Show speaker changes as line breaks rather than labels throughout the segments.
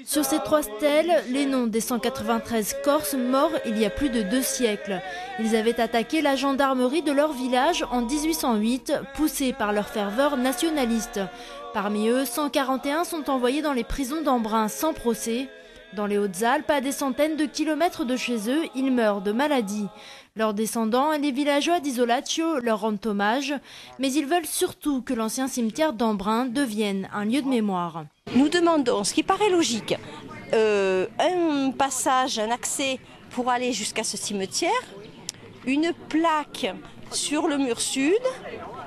Sur ces 3 stèles, les noms des 193 Corses morts il y a plus de 2 siècles. Ils avaient attaqué la gendarmerie de leur village en 1808, poussés par leur ferveur nationaliste. Parmi eux, 141 sont envoyés dans les prisons d'Embrun sans procès. Dans les Hautes-Alpes, à des centaines de kilomètres de chez eux, ils meurent de maladie. Leurs descendants et les villageois d'Isolaccio leur rendent hommage, mais ils veulent surtout que l'ancien cimetière d'Embrun devienne un lieu de mémoire.
Nous demandons, ce qui paraît logique, un passage, un accès pour aller jusqu'à ce cimetière, une plaque sur le mur sud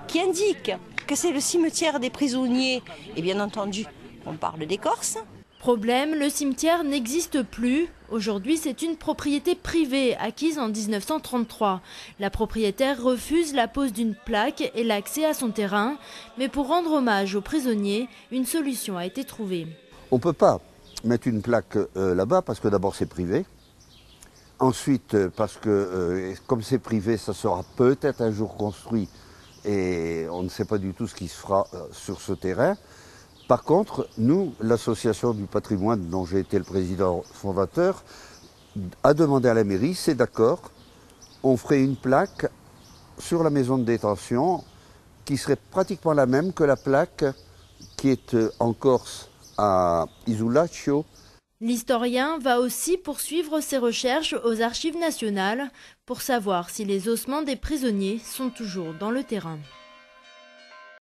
qui indique que c'est le cimetière des prisonniers, et bien entendu, on parle des Corses.
Problème, le cimetière n'existe plus. Aujourd'hui, c'est une propriété privée acquise en 1933. La propriétaire refuse la pose d'une plaque et l'accès à son terrain. Mais pour rendre hommage aux prisonniers, une solution a été trouvée.
On ne peut pas mettre une plaque là-bas parce que d'abord c'est privé. Ensuite, parce que comme c'est privé, ça sera peut-être un jour construit et on ne sait pas du tout ce qui se fera sur ce terrain. Par contre, nous, l'association du patrimoine dont j'ai été le président fondateur, a demandé à la mairie, c'est d'accord, on ferait une plaque sur la maison de détention qui serait pratiquement la même que la plaque qui est en Corse à Isolaccio.
L'historien va aussi poursuivre ses recherches aux archives nationales pour savoir si les ossements des prisonniers sont toujours dans le terrain.